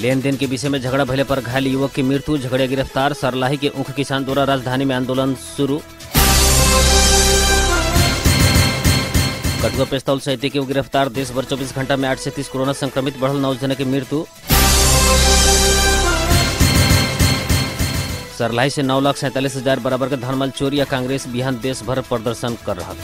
लेन देन के विषय में झगड़ा भले पर घायल युवक की मृत्यु, झगड़िया गिरफ्तार। सरलाही के ऊख किसान द्वारा राजधानी में आंदोलन शुरू। कठुआ पिस्तौल सहित के गिरफ्तार। देश भर 24 घंटा में 8 से 30 कोरोना संक्रमित, बढ़ल 9 जन की मृत्यु। सरलाही से 9,47,000 बराबर के धनमाल चोरी, या कांग्रेस बिहान देश भर प्रदर्शन कर रहा।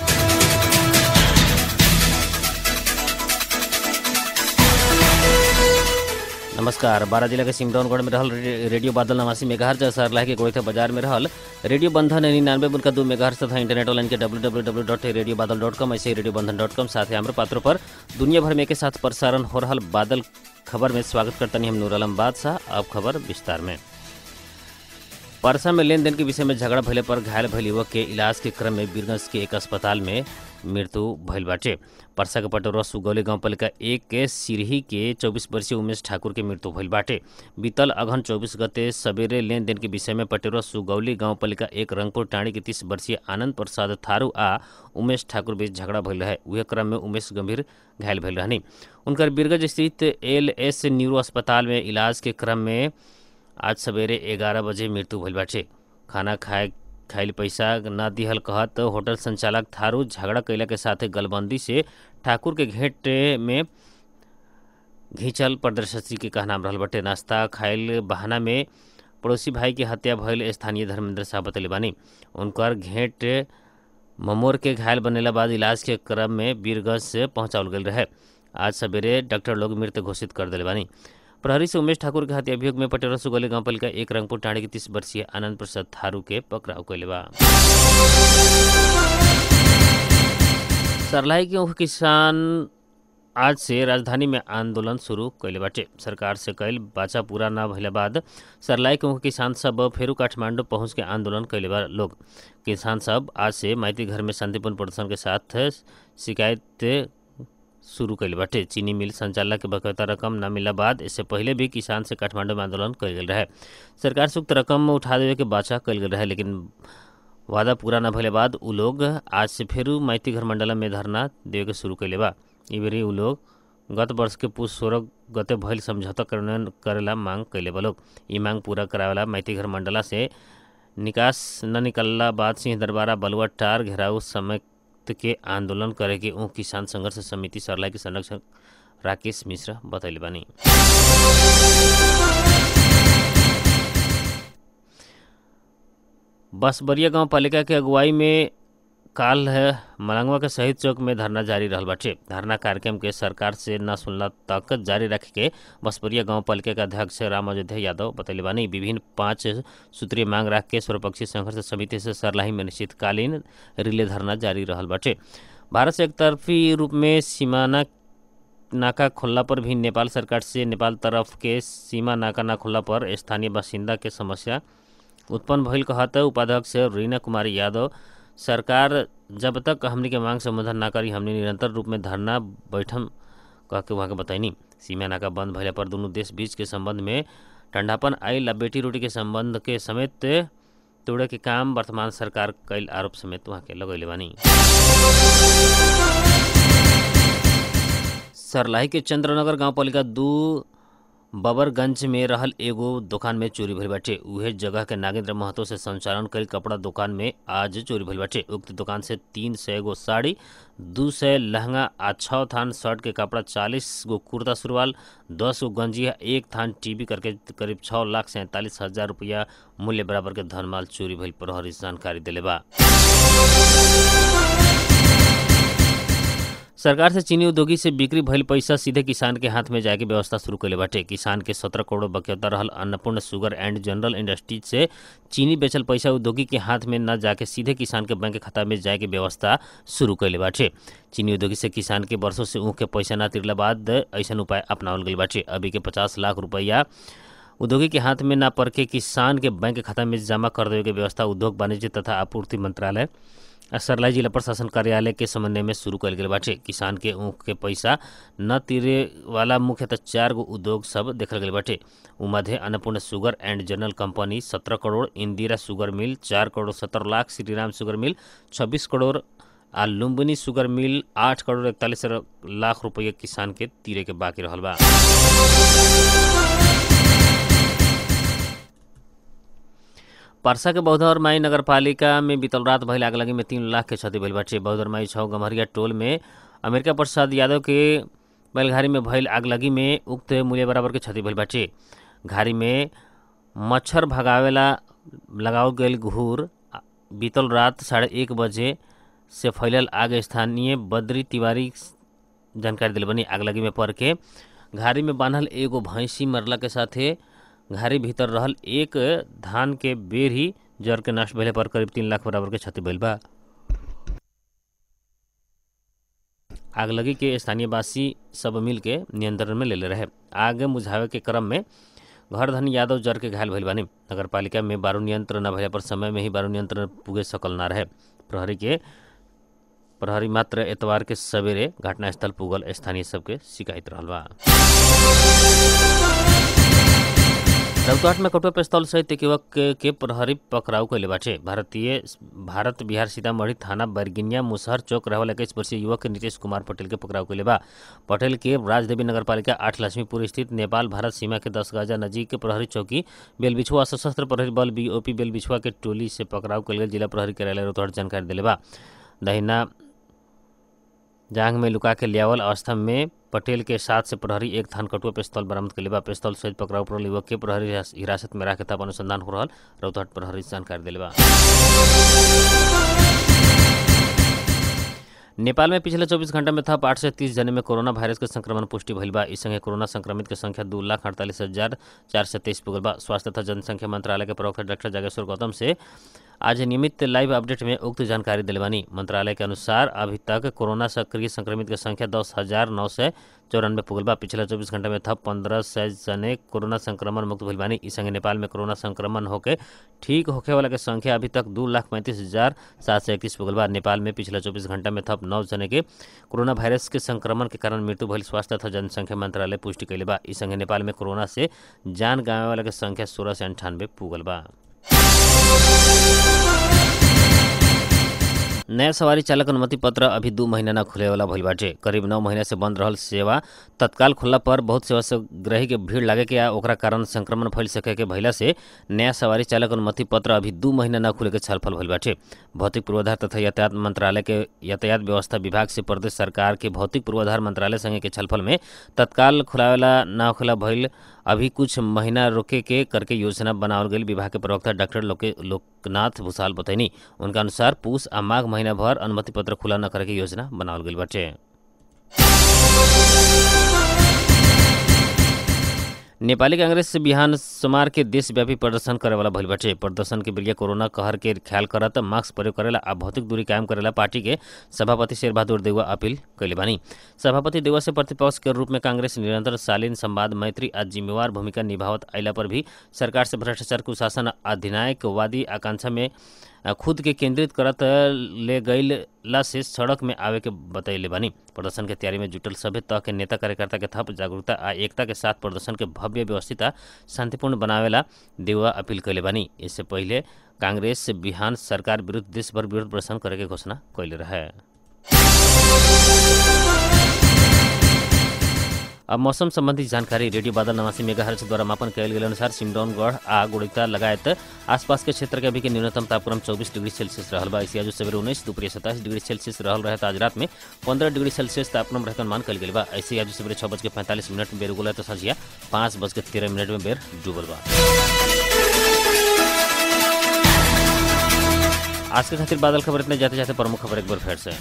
नमस्कार। 12 जिला के सिमरौनगढ़ में रहल रेडियो बादल 89 मेगाहर्ट्ज, सरलाही के गोइठा बाजार में रहल रेडियो बंधन 99.2 मेगाहर्ट्ज तथा इंटरनेट ऑनलाइन के www.radiobadal.com, ऐसे radiobandhan.com। साथ ही हमारे पात्रों पर दुनिया भर में एक साथ प्रसारण हो रहा बादल खबर में स्वागत करता नहीं हम नूर आलम बादशाह। अब खबर विस्तार में। परसा में लेन देन के विषय में झगड़ा भले पर घायल भइल युवक के इलाज के क्रम में वीरगंज के एक अस्पताल में मृत्यु भइल बाटे। परसा के पटोरा सुगौली गांव पालिका 1 के सिरही के 24 वर्षीय उमेश ठाकुर के मृत्यु भइल बाटे। बीतल अगहन 24 गते सवेरे लेन देन के विषय में पटोरा सुगौली गांव पालिका 1 रंगपुर टाणी के 30 वर्षीय आनंद प्रसाद थारू आ उमेश ठाकुर बीच झगड़ा भइल रहे। उहे क्रम में उमेश गंभीर घायल भइल रहनी। उनकर वीरगंज स्थित LS न्यूरो अस्पताल में इलाज के क्रम में आज सवेरे 11 बजे मृत्यु भइल बाटे। खाना खाइल पैसा न दिहल कहत होटल संचालक थारू झगड़ा कैला के साथ गलबंदी से ठाकुर के घेट में घिंचल प्रदर्शनी के कहनाम रहल बाटे। नाश्ता खाइल बहाना में पड़ोसी भाई की हत्या भइल स्थानीय धर्मेंद्र साहब बतले बानी। उनकर घेट ममोर के घायल बनेला बाद इलाज के क्रम में वीरगंज से पहुंचावल गल रहे। आज सवेरे डॉक्टर लोग मृत घोषित कर दिले बानी। प्रहरी से उमेश ठाकुर के हत्या अभियोग में पटेरा सुगौली गांव पालिका 1 रंगपुर टाणी के 30 वर्षीय आनंद प्रसाद थारू के पकड़ाव कैले बा। सरलाही के ऊख किसान आज से राजधानी में आंदोलन शुरू कैले बाटे। सरकार से कैल बाचा पूरा न भइला बाद सरलाही के ऊख किसान सब फेरू काठमांडू पहुंच के आंदोलन कैले बा। लोग किसान सब आज से माइती घर में शांतिपूर्ण प्रदर्शन के साथ शिकायत शुरू कैले बाटे। चीनी मिल संचालक के बकायदा रकम न मिला बाद इससे पहले भी किसान से काठमांडू में आंदोलन कल गल रहे। सरकार से उक्त रकम उठा देवे के बाचा कल गल रहे, लेकिन वादा पूरा न भले बाद उ लोग आज से फेरू माइती घर मंडल में धरना देवे के शुरू कैले बा। ई बेरी उ लोग गत वर्ष के पुष 16 गते भइल समझौता करेला मांग कैले बा। लोग ई मांग पूरा करावेला माइती घर मंडला से निकास न निकलला बाद सिंह दरबारा बलुआ टार घेराव समय के आंदोलन करे के ऊख किसान संघर्ष समिति सरलाही के संरक्षक राकेश मिश्रा बतैले बानी। बसबरिया गांव पालिका के अगुवाई में काल है मलंगवा के शहीद चौक में धरना जारी रहल बाटे। धरना कार्यक्रम के सरकार से न सुनला तक जारी रख के बसबरिया गांव पालिका के अध्यक्ष राम अयोध्या यादव बतैले बानी। विभिन्न 5 सूत्रीय मांग रख के सर्वपक्षीय संघर्ष समिति से सरलाही में निश्चितकालीन रिले धरना जारी रहल बाटे। भारत से एकतरफी रूप में सीमा नाका खुलला पर भी नेपाल सरकार से नेपाल तरफ के सीमा नाका न खुलला पर स्थानीय बासिंदा के समस्या उत्पन्न भइल कहत उपाध्यक्ष रीना कुमारी यादव सरकार जब तक हमनी के मांग संबोधन ना करी हमनी निरंतर रूप में धरना बैठम कह के वहाँ के बताइनी। सीमा नाका बंद भइला पर दोनों देश बीच के संबंध में ठंडापन आइल, बेटी रोटी के संबंध के समेत तोड़े के काम वर्तमान सरकार कैल आरोप समेत वहाँ के लगैले बानी। सरलाही के चंद्रनगर गांव पालिका 2 बबरगंज में रहल एगो दुकान में चोरी भइल बाटे। उहे जगह के नागेंद्र महतो से संचालन कईल कपड़ा दुकान में आज चोरी भइल बाटे। उक्त दुकान से 300 गो साड़ी, 200 लहंगा आ 6 थान शर्ट के कपड़ा, 40 गो कुर्ता सुरवाल, 10 गो गंजिया, 1 थान टीवी करके करीब 6,47,000 रुपया मूल्य बराबर के धनमाल चोरी भइल प्रहरी जानकारी दिले बा। सरकार से चीनी उद्योगी से बिक्री भइल पैसा सीधे किसान के हाथ में जाए के व्यवस्था शुरू कैले बाटे। किसान के 17 करोड़ बकायदा रहल Annapurna sugar and general industries से चीनी बेचल पैसा उद्योगी के हाथ में न जाके सीधे किसान के बैंक खाता में जाए के व्यवस्था शुरू कैले बाटे। चीनी उद्योगी से किसान के वर्षों से ऊख के पैसा न तिरला बाद ऐसा उपाय अपनावल गई बाटे। अभी के 50 लाख रुपया उद्योगी के हाथ में न पड़ के किसान के बैंक खाता में जमा कर देवे के व्यवस्था उद्योग वाणिज्य तथा आपूर्ति मंत्रालय सरलाही जिला प्रशासन कार्यालय के समन्वय में शुरू कल गई बाटे। किसान के ऊख के पैसा न तिरे वाला मुख्यतः 4 गो उद्योग सब देखल गई बाटे। उमध्य Annapurna sugar and general company 17 crore, Indira sugar mill 4 crore 70 lakh, Shriram sugar mill 26 crore आ लुम्बिनी शुगर मिल 8 करोड़ 41 लाख रुपये किसान के तीरे के बाकी रहल बा। पर्सा के बौद्धर माई नगरपालिका में बीतल रात भइल आगलगी में 3 लाख के क्षति भइल बाटे। बौद्धर माई 6 गम्हरिया टोल में अमेरिका प्रसाद यादव के बैलघारी में भइल आगलगी में उक्त मूल्य बराबर के क्षति भइल बाटे। घारी में मच्छर भगावेला लगाओ गईल घूर बीतल रात 1:30 बजे से फैलल आग स्थानीय बद्री तिवारी जानकारी दिल बनी। आगलगी में पड़ के घारी में बांधल एगो भैंसी मरला के साथे घारी भीतर रहल एक धान के बेर ही जर के नष्ट भइले पर करीब 3 लाख बराबर के क्षति भइल बा। आगलगी के स्थानीय वासी सब मिल के नियंत्रण में ले रहे। आग बुझावे के क्रम में घरधनी यादव जर के घायल भइल बानी। नगरपालिका में बारू नियंत्रण न भइला पर समय में ही बारू नियंत्रण पुगे सकल ना रहे। प्रहरी मात्र एतवार के सवेरे घटनास्थल पुगल स्थानीय सबके शिकायत रहल बा। रौतहट में कटुआ पिस्तौल सहित एक युवक के प्रहरी पकड़ाऊ कैले बाटे। भारत बिहार सीतामढ़ी थाना बरगिनिया मुसहर चौक रहल 21 वर्षीय युवक नीतीश कुमार पटेल के पकड़ाऊ कैले बा। पटेल के राजदेवी नगरपालिका 8 लक्ष्मीपुर स्थित नेपाल भारत सीमा के 10 गजा नजीक प्रहरी चौकी बेलबिछुआ सशस्त्र प्रहरी बल BOP बेलबिछुआ के टोली से पकड़ाऊ कैल गेल। जिला प्रहरी कार्यालय रौतहट जानकारी दिले बा। दहिना जांग में लुका के लियावल अवस्था में पटेल के साथ से प्रहरी एक थान कटुआ पिस्तौल बरामद कैले बा। पिस्तौल सहित पकड़ाऊ पड़ल युवक के प्रहरी हिरासत में राखे तब अनुसंधान हो रहल रौतहट प्रहरी जानकारी दिले बा। नेपाल में पिछले 24 घंटा में थप 830 जने में कोरोना वायरस के संक्रमण पुष्टि भइल बा। इस संगे कोरोना संक्रमित के संख्या 2,48,423 पुगल बा। स्वास्थ्य तथा जनसंख्या मंत्रालय के प्रवक्ता डॉक्टर जागेश्वर गौतम से आज नियमित लाइव अपडेट में उक्त जानकारी दिले बानी। मंत्रालय के अनुसार अभी तक कोरोना सक्रिय संक्रमित के संख्या 10,994 पुगल बा। पिछले 24 घंटा में थप 1,500 जने कोरोना संक्रमण मुक्त भइल बानी। इस संगे नेपाल में कोरोना संक्रमण होके ठीक होखे वाला के संख्या अभी तक 2,35,731 पुगल बा। नेपाल में पिछले 24 घंटा में थप 9 जने के कोरोना वायरस के संक्रमण के कारण मृत्यु भइल स्वास्थ्य तथा जनसंख्या मंत्रालय पुष्टि कैले बा। इस संगे नेपाल में कोरोना से जान गंवावे वाला के संख्या 16 से 98 पुगल बा। नया सवारी चालक अनुमति पत्र अभी 2 महीना न खुले वाला भइल बाटे। करीब 9 महीना से बंद रहल सेवा तत्काल खुलला पर बहुत सेवा से ग्राही के भीड़ लागे के ओकरा कारण संक्रमण फैल सके के भइला से नया सवारी चालक अनुमति पत्र अभी 2 महीना न खुले के छलफल भइल बाटे। भौतिक पूर्वाधार तथा यातायात मंत्रालय के यातायात व्यवस्था विभाग से प्रदेश सरकार के भौतिक पूर्वाधार मंत्रालय संगे के छलफल में तत्काल खुलावेला न खुला भइल अभी कुछ महीना रोके के करके योजना बनावल गई। विभाग के प्रवक्ता डॉक्टर लोकनाथ भूसाल बतैनी। उनका अनुसार पूस आ माघ महीना भर अनुमति पत्र खुला न करे के योजना बनावल गई बाटे। नेपाली कांग्रेस बिहान सोमवार के देशव्यापी प्रदर्शन करे वाला भइल बाटे। प्रदर्शन के बेलिया कोरोना कहर के ख्याल करत मास्क प्रयोग करेला आ भौतिक दूरी कायम करेला पार्टी के सभापति शेरबहादुर देउवा अपील कैले बानी। सभापति देउवा से प्रतिपक्ष के रूप में कांग्रेस निरंतर शालीन संवाद मैत्री आ जिम्मेवार भूमिका निभावत आइला पर भी सरकार से भ्रष्टाचार कुशासन अधिनायकवादी आकांक्षा में खुद के केंद्रित करत ले गईला से सड़क में आवे के बतैले बानी। प्रदर्शन के तैयारी में जुटल सभे तह के नेता कार्यकर्ता के थप जागरूकता आ एकता के साथ प्रदर्शन के भव्य व्यवस्थित आ शांतिपूर्ण बनावेला देउवा अपील कैले बानी। इससे पहले कांग्रेस बिहान सरकार विरुद्ध देशभर विरोध प्रदर्शन करे के घोषणा कैले रहे। अब मौसम संबंधी जानकारी रेडियो बादल 89 मेगाहर्ट्ज द्वारा मापन कयल गेल अनुसार सिमरौनगढ़ आ गुड़िता लगायत आसपास के क्षेत्र के अभी के न्यूनतम तापक्रम 24 डिग्री सेल्सियस रहल बा। इसी आज सवेरे 19 दोपहर 27 डिग्री सेल्सियस रहल रहे। आज रात में 15 डिग्री सेल्सियस तापक्रम रहकर मान कल गेल बा। ऐसे आज सवेरे 6:45 में बेर उगल तो संझिया 5:13 में बेर डूबल बा। आज के खातिर बादल खबर इतने जाते जाते प्रमुख खबर एक बार फिर से।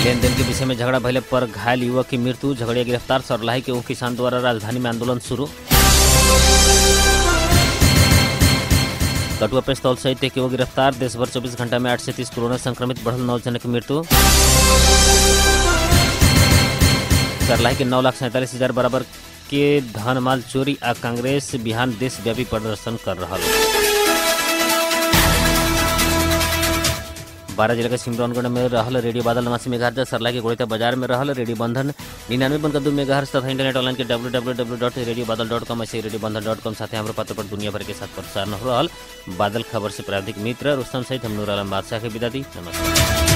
लेन देन के विषय में झगड़ा भइले पर घायल युवक की मृत्यु, झगड़िया गिरफ्तार, सरलाही के किसान द्वारा राजधानी में आंदोलन शुरू। कटुआ पिस्तौल सहित एक युवक गिरफ्तार, देश भर 24 घंटा में 830 कोरोना संक्रमित, बढ़ल 9 जन की मृत्यु। सरलाही के 9,47,000 बराबर के धन माल चोरी आ कांग्रेस बिहान देशव्यापी प्रदर्शन कर रहा। 12 जिला के सिमरौनगढ़ में रहल रेडियो बादल 89 मेगाहर्ट्ज, सरलाही के गोड़िता बाजार में रहल रेडियो बंधन 99.2 मेगाहर्ट्ज तथा इंटरनेट ऑनलाइन के www.radiobadal.com ऐसे radiobandhan.com साथ हमारे पत्र पर दुनिया भर के साथ प्रसारण हो रहल बादल खबर से प्राविधिक मित्र रुस्तम सहित हम नूर आलम बादशाह के विदा दी। नमस्कार।